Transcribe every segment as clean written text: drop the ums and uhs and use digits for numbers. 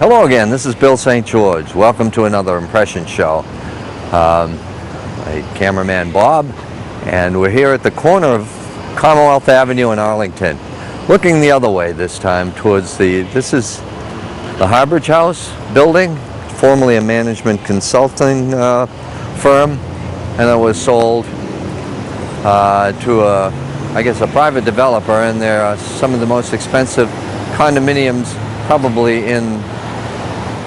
Hello again, this is Bill St. George. Welcome to another impression show. My cameraman Bob, and we're here at the corner of Commonwealth Avenue in Arlington. Looking the other way this time towards this is the Harborage House building, formerly a management consulting firm, and it was sold to I guess a private developer, and there are some of the most expensive condominiums probably in,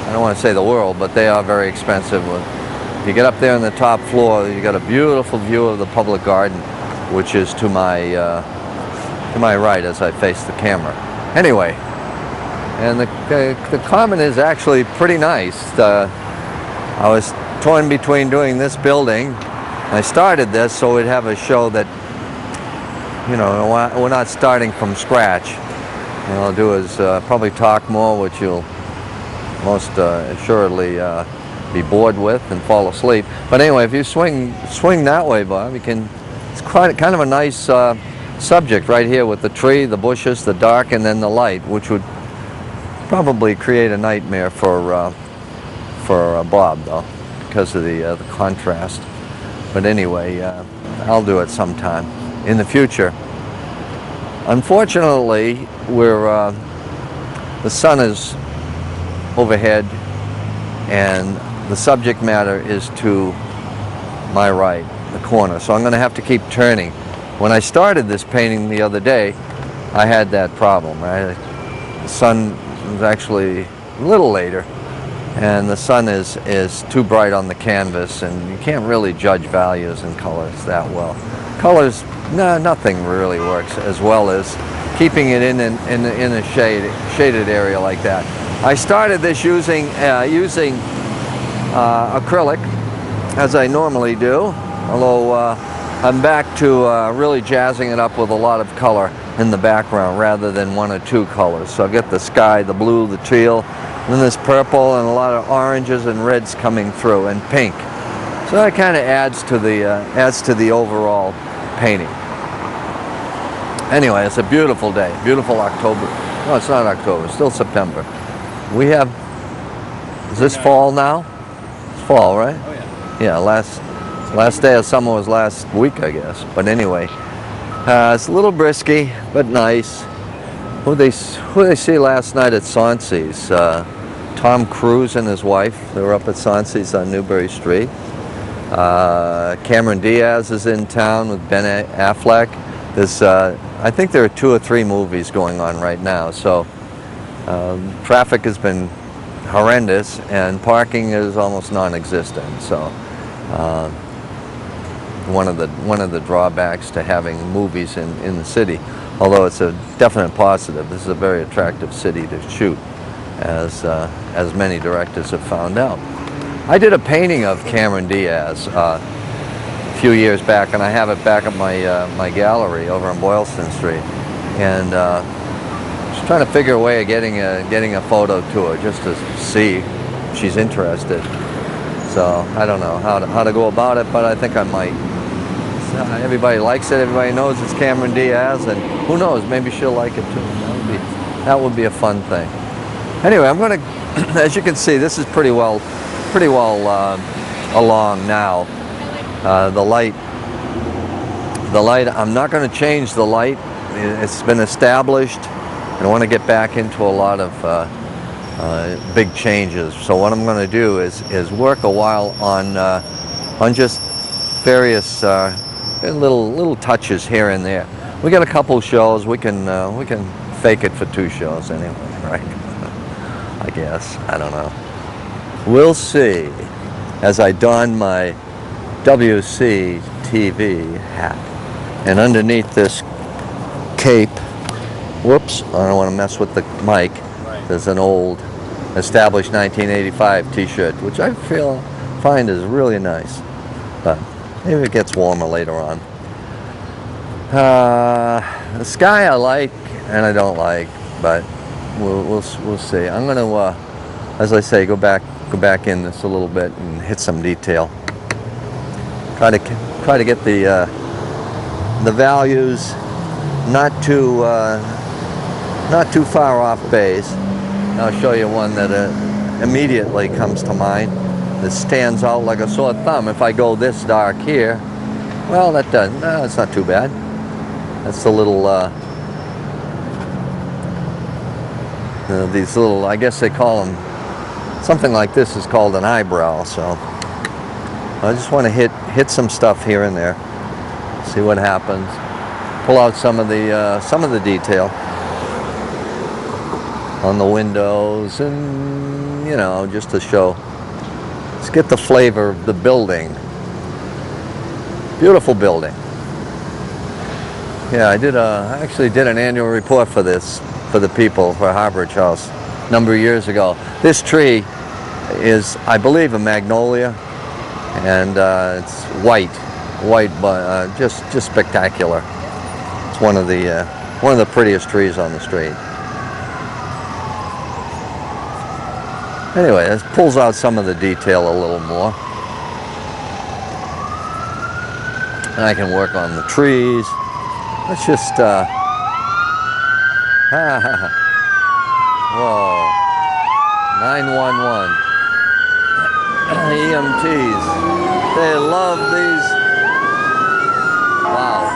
I don't want to say the world, but they are very expensive. You get up there on the top floor, you got a beautiful view of the public garden, which is to my right as I face the camera. Anyway, and the common is actually pretty nice. I was torn between doing this building. I started this so we'd have a show that, you know, we're not starting from scratch. And I'll do is probably talk more, which you'll most assuredly be bored with and fall asleep. But anyway, if you swing that way, Bob, you can. It's kind of a nice subject right here with the tree, the bushes, the dark, and then the light, which would probably create a nightmare for Bob, though, because of the contrast. But anyway, I'll do it sometime in the future. Unfortunately, the sun is overhead, and the subject matter is to my right, the corner. So I'm going to have to keep turning. When I started this painting the other day, I had that problem, right? The sun was actually a little later, and the sun is too bright on the canvas, and you can't really judge values and colors that well. Colors, no, nothing really works as well as keeping it in a shaded area like that. I started this using acrylic, as I normally do, although I'm back to really jazzing it up with a lot of color in the background rather than one or two colors. So I've got the sky, the blue, the teal, and then this purple and a lot of oranges and reds coming through, and pink. So that kind of adds to the overall painting. Anyway, it's a beautiful day, beautiful October. No, it's not October, it's still September. We have, is this fall now? It's fall, right? Oh yeah. Yeah, last day of summer was last week, I guess. But anyway, it's a little brisky, but nice. Who they see last night at Sauncey's? Tom Cruise and his wife. They were up at Sauncey's on Newbury Street. Cameron Diaz is in town with Ben Affleck. There's, I think there are 2 or 3 movies going on right now. So traffic has been horrendous, and parking is almost non-existent. So one of the drawbacks to having movies in the city, although it's a definite positive. This is a very attractive city to shoot, as many directors have found out. I did a painting of Cameron Diaz a few years back, and I have it back at my gallery over on Boylston Street, and just trying to figure a way of getting a photo to her just to see if she's interested. So I don't know how to go about it, but I think I might. Everybody likes it. Everybody knows it's Cameron Diaz, and who knows? Maybe she'll like it too. That would be a fun thing. Anyway, I'm going to, as you can see, this is pretty well along now. The light. I'm not going to change the light. It's been established. I want to get back into a lot of big changes. So what I'm going to do is work a while on just various little touches here and there. We got a couple shows. We can fake it for 2 shows anyway, right? I guess. I don't know. We'll see as I don my WC-TV hat. And underneath this cape, whoops, I don't want to mess with the mic, there's an old established 1985 t-shirt, which I find is really nice. But maybe it gets warmer later on. The sky I like and I don't like, but we'll see. I'm going to, as I say, go back in this a little bit and hit some detail. Try to get the values not too far off base, I'll show you one that immediately comes to mind. That stands out like a sore thumb. If I go this dark here, well, that doesn't. No, it's not too bad. That's the little. These little. I guess they call them. Something like this is called an eyebrow. So I just want to hit some stuff here and there. See what happens. Pull out some of the detail on the windows, and you know, just to show. Let's get the flavor of the building. Beautiful building. Yeah, I actually did an annual report for this, for the people, for Harborage House, a number of years ago. This tree is, I believe, a magnolia, and it's white, but just spectacular. It's one of the prettiest trees on the street. Anyway, this pulls out some of the detail a little more. And I can work on the trees. Let's just, whoa, 911. EMTs, they love these. Wow.